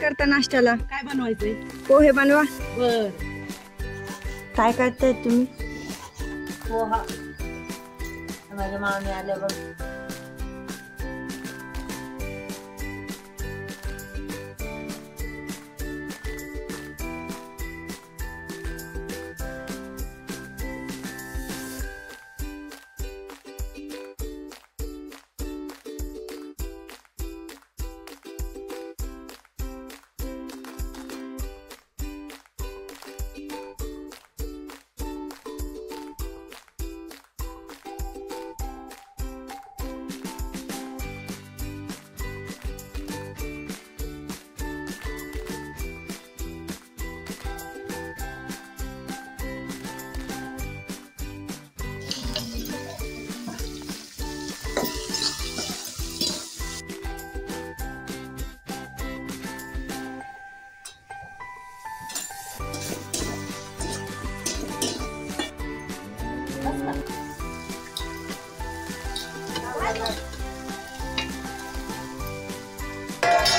करता नाश्त्याला? काय बनवायचंय? पोहे बनवा. बर. काय करताय तुम्ही? पोहा. माझ्या मामी आल्या बघ.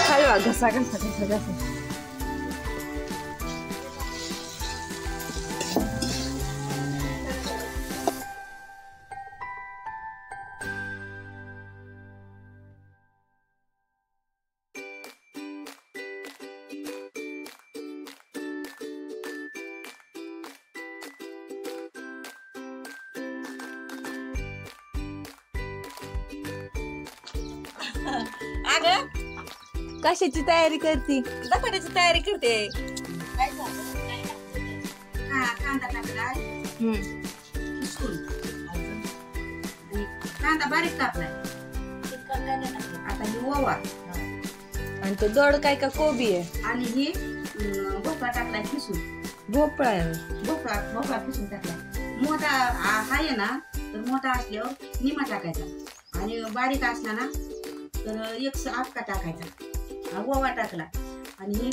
हलवा घसा घसा घसा घसा. अगं कशाची तयारी करती? धपाट्याची तयारी करते. कांदा टाकलाय. किसून. आणि कांदा बारीक कापलाय. आता ही ओवा आणि तो दोड काय का कोबी आहे? आणि ही भोपळा टाकलाय किसून. भोपळा आहे. भोपळा किसून टाकलाय. मोठा आहे ना तर मोठा असल्यावर निमा टाकायचा आणि बारीक असला ना तर एक अक्का टाकायचा. ओवा टाकला आणि ही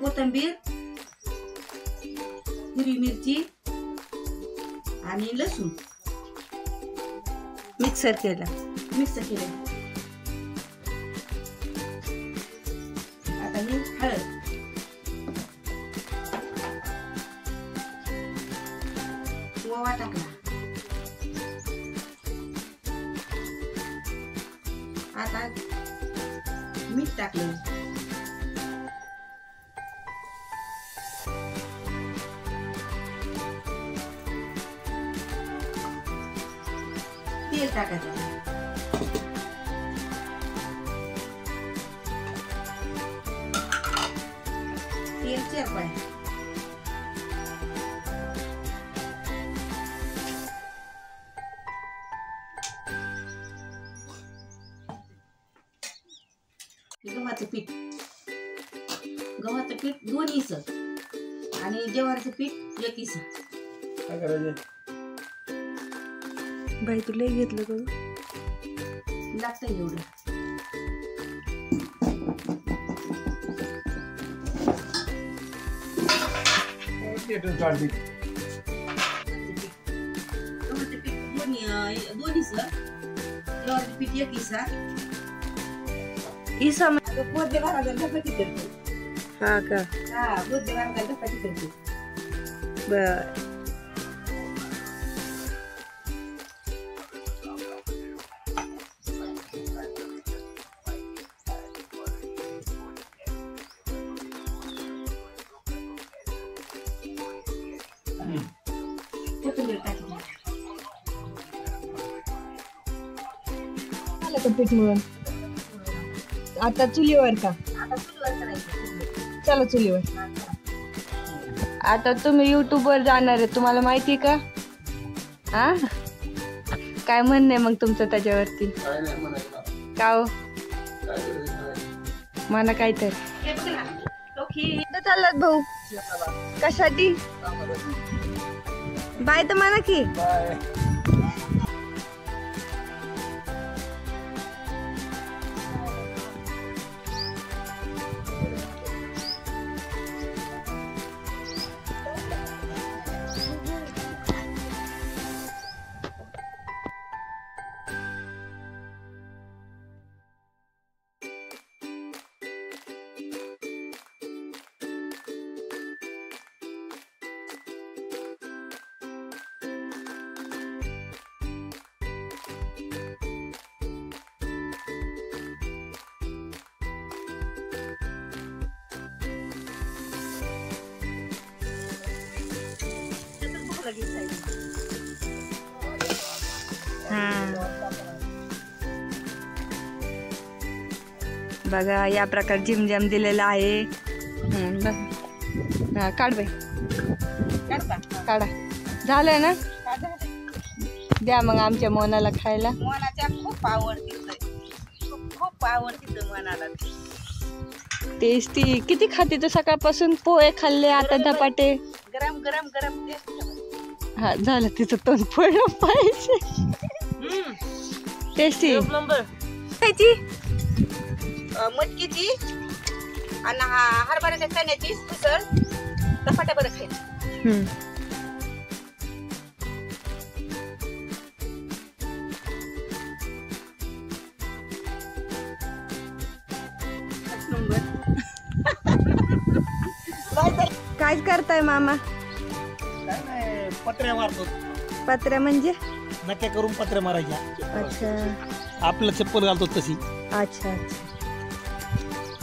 कोथिंबीर, हिरवी मिरची आणि लसूण मिक्सर केला. मिक्स केलं. आता ही हळद, ओवा टाकला. आता मीठ टाकलं. तेल टाकायचं. तेल चिरपाय. गव्हाचं पीठ. गव्हाचं पीठ 2 हिस्सा आणि ज्वारीचं पीठ 1 हिस्सा. काय करायचे? बाई तू लय घेतलं का? लागतं एवढं. काढते. गव्हाचं पीठ 2 हिस्सा, ज्वारीचं पीठ 1 हिस्सा. इसा बोधे घराला धपाटी करते. हा का? हा, बोधे घराला धपाटी करते. बर. कोथिंबीर टाकली. आलं का पीठ मळून? आता चुलीवर का? आता चुलीवर करायचं. चला चुलीवर. आता तुम्ही YouTube वर जाणार आहे, तुम्हाला माहिती का? हा, काय म्हणणं आहे मग तुमचं त्याच्यावरती? काय नाही म्हणायचं. का हो? काय करायचं? म्हणा काय तर. हे बघ ना, लोकी कुठं चाललात भाऊ? कशासाठी? बाय तर म्हणा की. बाय. बघा या प्रकार झिमझम दिलेला आहे. हा काढ बाई, काढा. झालं ना, द्या मग आमच्या मोनाला खायला. मोनाच्या खूप आवडते, खूप आवडते मोनाला. टेस्टी किती खाते तू, सकाळपासून पोहे खाल्ले, आता धपाटे. गरम गरम गरम हा झालं तिचं तोंड पडलं पाहिजे. टेस्टी खायची मटकीची आणि हरभऱ्याच्या चण्याची उसळ धपाट्या बरं खायची. काय करताय मामा? पत्र्या मारतो. पत्र्या म्हणजे? नक्या करून पत्र्या मारायच्या. अच्छा आपलं चप्पल घालतो तशी. अच्छा अच्छा.